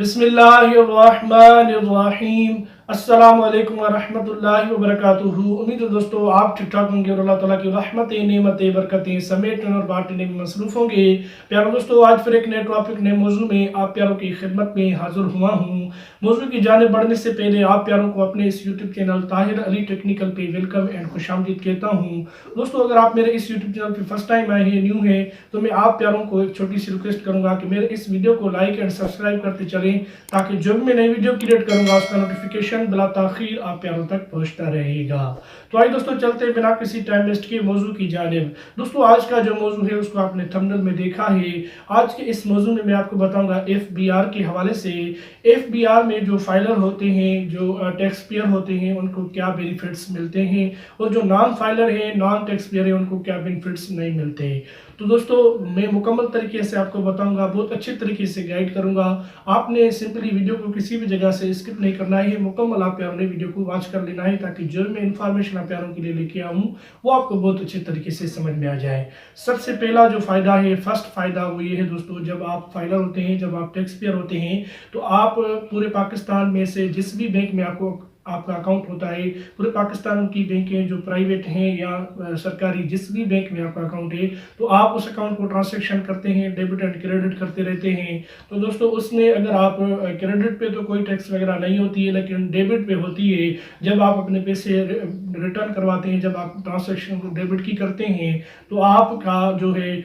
बिस्मिल्लाहिर्रहमानिर्रहीम। अस्सलामु अलैकुम वरहमतुल्लाहि वबरकातुहू। उम्मीद है दोस्तों आप ठीक ठाक होंगे और अल्लाह ताला की रहमतें नेमतें बरकतें समेटने और बांटने में मसरूफ़ होंगे। प्यारों दोस्तों, आज फिर एक नए टॉपिक नए मौजू में आप प्यारों की खिदमत में हाजिर हुआ हूँ। मौजू की जानिब बढ़ने से पहले आप प्यारों को अपने इस YouTube channel Tahir Ali technical पे वेलकम एंड खुशामदीद कहता हूँ। दोस्तों, अगर आप मेरे इस यूट्यूब चैनल पर फर्स्ट टाइम आए हैं, न्यू हैं, तो मैं आप प्यारों को एक छोटी सी रिक्वेस्ट करूँगा कि मेरे इस वीडियो को लाइक एंड सब्सक्राइब करते चलें, ताकि जो भी मैं नई वीडियो क्रिएट करूंगा उसका नोटिफिकेशन बिला ताखीर आप प्यारों तक पहुंचता रहेगा। तो आइए दोस्तों, चलते हैं बिना किसी टाइम वेस्ट के मौजू की जानिब। दोस्तों, आज का जो मौजू है उसको आपने थंबनेल में देखा है। आज के इस मौजू में मैं आपको बताऊंगा FBR के हवाले से। FBR में जो फाइलर होते हैं, जो टैक्स पेयर होते हैं, उनको क्या बेनिफिट्स मिलते हैं, और जो नॉन फाइलर है, नॉन टैक्स पेयर है, उनको क्या बेनिफिट्स नहीं मिलते। तो दोस्तों, मैं मुकम्मल तरीके से आपको बताऊंगा, बहुत अच्छे तरीके से गाइड करूंगा। आपने सिंपली वीडियो को किसी भी जगह से स्किप नहीं करना है, मुकम्मल आप प्यारों ने वीडियो को वॉच कर लेना है, ताकि जो मैं इंफॉर्मेशन आप प्यारों के लिए लेके आऊँ वो आपको बहुत अच्छे तरीके से समझ में आ जाए। सबसे पहला जो फायदा है, फर्स्ट फायदा, वो ये है दोस्तों, जब आप फाइलर होते हैं, जब आप टैक्स पेयर होते हैं, तो आप पूरे पाकिस्तान में से जिस भी बैंक में आपका अकाउंट होता है, पूरे पाकिस्तान की बैंकें जो प्राइवेट हैं या सरकारी, जिस भी बैंक में आपका अकाउंट है, तो आप उस अकाउंट को ट्रांसैक्शन करते हैं, डेबिट एंड क्रेडिट करते रहते हैं। तो दोस्तों, उसमें अगर आप क्रेडिट पे तो कोई टैक्स वगैरह नहीं होती है, लेकिन डेबिट पे होती है। जब आप अपने पैसे रिटर्न करवाते हैं, जब आप ट्रांसैक्शन को डेबिट की करते हैं, तो आपका जो है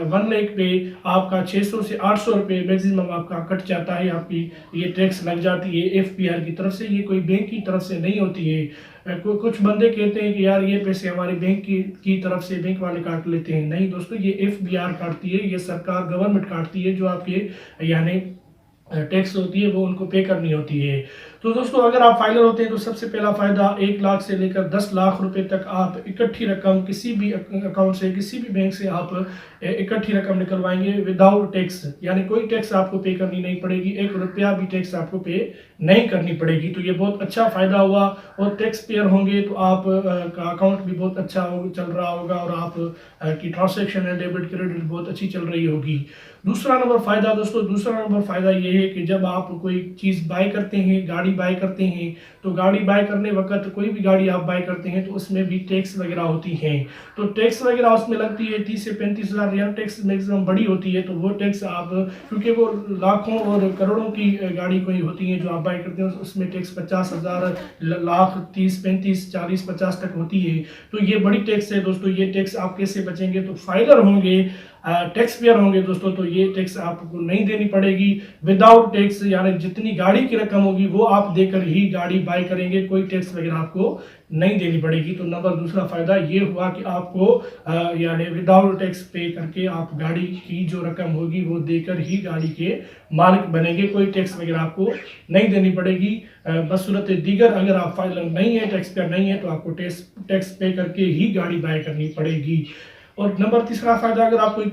1 लाख पे आपका 600 से 800 रुपये मैक्सिमम आपका कट जाता है, आपकी ये टैक्स लग जाती है FBR की तरफ से। ये कोई बैंक की तरफ से नहीं होती है। कुछ बंदे कहते हैं कि यार ये पैसे हमारे बैंक की तरफ से बैंक वाले काट लेते हैं। नहीं दोस्तों, ये FBR काटती है, ये सरकार गवर्नमेंट काटती है। जो आपके यानी टैक्स होती है वो उनको पे करनी होती है। तो दोस्तों, अगर आप फाइलर होते हैं तो सबसे पहला फ़ायदा, 1 लाख से लेकर 10 लाख रुपए तक आप इकट्ठी रकम किसी भी अकाउंट से, किसी भी बैंक से आप इकट्ठी रकम निकलवाएंगे विदाउट टैक्स, यानी कोई टैक्स आपको पे करनी नहीं पड़ेगी, 1 रुपया भी टैक्स आपको पे नहीं करनी पड़ेगी। तो ये बहुत अच्छा फ़ायदा हुआ। और टैक्स पेयर होंगे तो आप का अकाउंट भी बहुत अच्छा चल रहा होगा, और आप की ट्रांसैक्शन है, डेबिट क्रेडिट बहुत अच्छी चल रही होगी। दूसरा नंबर फ़ायदा दोस्तों, दूसरा नंबर फ़ायदा ये है कि जब आप कोई चीज़ बाय करते हैं, गाड़ी बाय करते हैं, तो गाड़ी बाय करने वक्त कोई भी गाड़ी आप बाय करते हैं तो उसमें भी टैक्स वगैरह होती हैं। तो टैक्स वगैरह उसमें लगती है 30 से 35 हज़ार रियाल, टैक्स मैक्सिमम बड़ी होती है। तो वो टैक्स आप, क्योंकि वो लाखों और करोड़ों की गाड़ी कोई होती है जो आप बाय करते हैं, उसमें टैक्स 50 हज़ार, लाख, 30, 35, 40, 50 तक होती है। तो ये बड़ी टैक्स है दोस्तों। ये टैक्स आप कैसे बचेंगे? तो फाइलर होंगे, टैक्स पेयर होंगे दोस्तों, तो ये टैक्स आपको नहीं देनी पड़ेगी। विदाउट टैक्स, यानी जितनी गाड़ी की रकम होगी वो आप देकर ही गाड़ी बाय करेंगे, कोई टैक्स वगैरह आपको नहीं देनी पड़ेगी। तो नंबर दूसरा फायदा ये हुआ कि आपको यानी विदाउट टैक्स पे करके आप गाड़ी की जो रकम होगी वो देकर ही गाड़ी के मालिक बनेंगे, कोई टैक्स वगैरह आपको नहीं देनी पड़ेगी। बस सूरत दीगर, अगर आप फाइलर नहीं है, टैक्स पेयर नहीं है, तो आपको टैक्स पे करके ही गाड़ी बाय करनी पड़ेगी। और नंबर तीसरा फ़ायदा, अगर आप कोई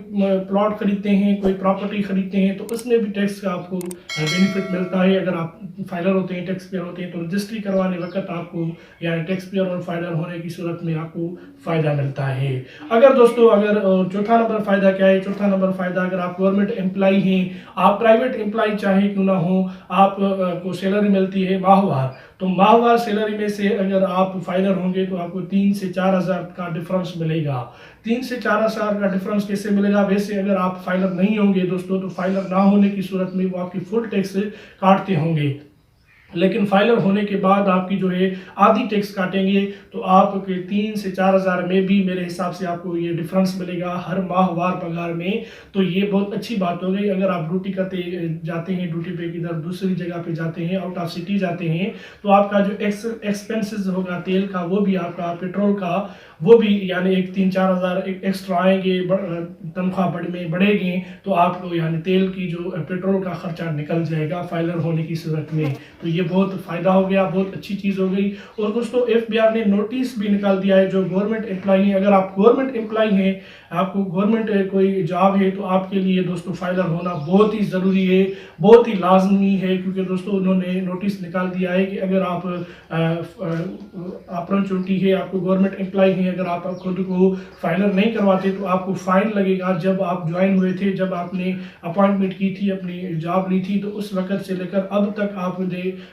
प्लॉट खरीदते हैं, कोई प्रॉपर्टी खरीदते हैं, तो उसमें भी टैक्स का आपको बेनिफिट मिलता है। अगर आप फाइलर होते हैं, टैक्स पेयर होते हैं, तो रजिस्ट्री करवाने वक्त आपको यानी टैक्स पेयर और फाइलर होने की सूरत में आपको फ़ायदा मिलता है। अगर दोस्तों, अगर चौथा नंबर फ़ायदा क्या है? चौथा नंबर फ़ायदा, अगर आप गवर्नमेंट एम्प्लॉई हैं, आप प्राइवेट एम्प्लॉई चाहे क्यों ना हो, आप को सैलरी मिलती है माहवार। तो माहवार सैलरी में से अगर आप फाइलर होंगे तो आपको 3 से 4 हज़ार का डिफरेंस मिलेगा। 3 से 4 हज़ार का डिफरेंस कैसे मिलेगा? वैसे अगर आप फाइलर नहीं होंगे दोस्तों, तो फाइलर ना होने की सूरत में वो आपकी फुल टैक्स काटते होंगे, लेकिन फाइलर होने के बाद आपकी जो है आधी टैक्स काटेंगे। तो आपके 3 से 4 हज़ार में भी मेरे हिसाब से आपको ये डिफरेंस मिलेगा हर माहवार पगार में। तो ये बहुत अच्छी बात हो गई। अगर आप ड्यूटी करते जाते हैं, ड्यूटी पे किधर दूसरी जगह पे जाते हैं, आउट ऑफ सिटी जाते हैं, तो आपका जो एक्सपेंसेस होगा तेल का, वो भी आपका, पेट्रोल का, वो भी यानी 3-4 हज़ार एक्स्ट्रा आएंगे, तनख्वाह बढ़ेगी, तो आपको यानी तेल की जो पेट्रोल का खर्चा निकल जाएगा फाइलर होने की सूरत में। तो ये बहुत फ़ायदा हो गया, बहुत अच्छी चीज़ हो गई। और दोस्तों FBR ने नोटिस भी निकाल दिया है जो गवर्नमेंट एम्प्लॉई हैं, अगर आप गवर्नमेंट एम्प्लॉई हैं, आपको गवर्नमेंट कोई जॉब है, तो आपके लिए दोस्तों फाइलर होना बहुत ही ज़रूरी है, बहुत ही लाजमी है। क्योंकि दोस्तों उन्होंने नोटिस निकाल दिया है कि अगर आप अपॉर्चुनिटी है, आपको गवर्नमेंट एम्प्लॉई हैं, अगर आप खुद को फाइलर नहीं करवाते तो आपको फ़ाइन लगेगा। जब आप ज्वाइन हुए थे, जब आपने अपॉइंटमेंट की थी, अपनी जॉब ली थी, तो उस वक्त से लेकर अब तक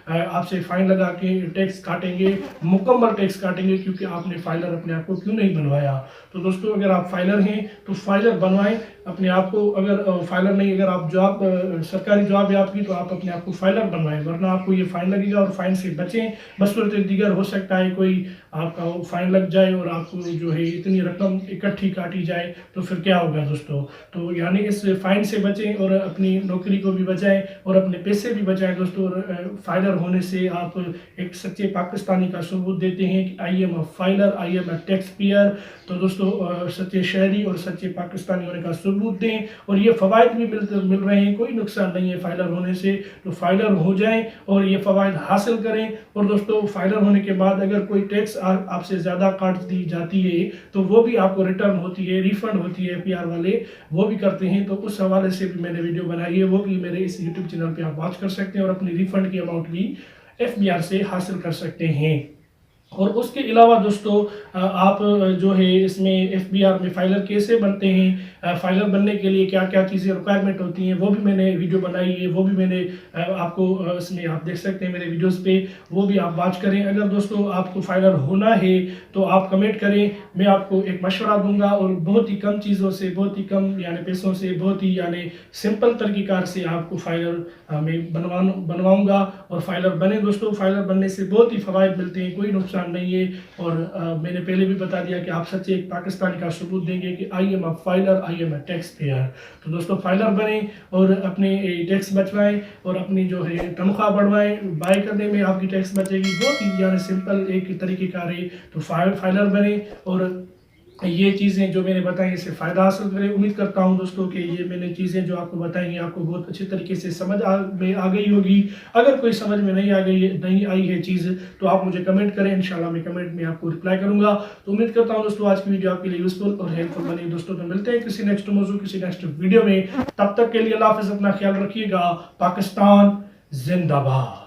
आपसे फ़ाइन लगा के टैक्स काटेंगे, मुकम्मल टैक्स काटेंगे, क्योंकि आपने फाइलर अपने आप को क्यों नहीं बनवाया। तो दोस्तों अगर आप फाइलर हैं तो फाइलर बनवाएं अपने आप को। अगर फाइलर नहीं, अगर आप जॉब सरकारी जॉब है आपकी, तो आप अपने आप को फाइलर बनवाएं, वरना आपको ये फ़ाइन लगेगा और फाइन से बचें। बशर्ते दीगर हो सकता है कोई आपका फाइन लग जाए और आपको जो है इतनी रकम इकट्ठी काटी जाए, तो फिर क्या होगा दोस्तों। तो यानी इस फाइन से बचें और अपनी नौकरी को भी बचाएं और अपने पैसे भी बचाएं दोस्तों। फाइलर होने से आप एक सच्चे पाकिस्तानी का सबूत देते हैं कि I am a filer, I am a tax payer. तो दोस्तों सच्चे शहरी और सच्चे पाकिस्तानी होने का सबूत दें, और ये फ़वाइद भी मिल रहे हैं, कोई नुकसान नहीं है फाइलर होने से। तो फाइलर हो जाएं और ये फ़वाइद हासिल करें। और दोस्तों फाइलर होने के बाद अगर कोई टैक्स आपसे ज़्यादा काट दी जाती है तो वो भी आपको रिटर्न होती है, रिफ़ंड होती है। FBR वाले वो भी करते हैं, तो उस हवाले से भी मैंने वीडियो बनाई है, वो भी मेरे इस यूट्यूब चैनल पे आप वॉच कर सकते हैं और अपनी रिफ़ंड की अमाउंट भी FBR से हासिल कर सकते हैं। और उसके अलावा दोस्तों आप जो है इसमें FBR में फाइलर कैसे बनते हैं, फाइलर बनने के लिए क्या क्या चीज़ें रिक्वायरमेंट होती हैं, वो भी मैंने वीडियो बनाई है, वो भी मैंने आपको इसमें आप देख सकते हैं मेरे वीडियोस पे, वो भी आप वॉच करें। अगर दोस्तों आपको फाइलर होना है तो आप कमेंट करें, मैं आपको एक मशवरा दूंगा और बहुत ही कम चीज़ों से, बहुत ही कम यानी पैसों से, बहुत ही यानी सिंपल तरीक़ेकार से आपको फाइलर में बनवाऊँगा और फाइलर बने। दोस्तों फाइलर बनने से बहुत ही फ़वाइद मिलते हैं, कोई नुकसान नहीं है। और मैंने पहले भी बता दिया कि आप सच्चे एक पाकिस्तानी का सबूत देंगे कि I am a filer, I am a tax payer. तो दोस्तों फाइलर बने और अपने टैक्स बचवाएं और अपनी जो है तनख्वाह बढ़वाएं, बाय करने में आपकी टैक्स बचेगी। बहुत ही यानी सिंपल एक तरीके का है। तो फाइलर बने और ये चीज़ें जो मैंने बताई इससे फ़ायदा हासिल करें। उम्मीद करता हूँ दोस्तों कि ये मैंने चीज़ें जो आपको बताई हैं आपको बहुत अच्छे तरीके से समझ में आ गई होगी। अगर कोई समझ में नहीं आई है चीज़, तो आप मुझे कमेंट करें, इंशाल्लाह मैं कमेंट में आपको रिप्लाई करूँगा। तो उम्मीद करता हूँ दोस्तों आज की वीडियो आपके लिए यूज़फुल और हेल्पफुल बनी। दोस्तों तो मिलते हैं किसी नेक्स्ट मौजू, किसी नेक्स्ट वीडियो में। तब तक के लिए अल्लाह हाफ़िज़, अपना ख्याल रखिएगा। पाकिस्तान जिंदाबाद।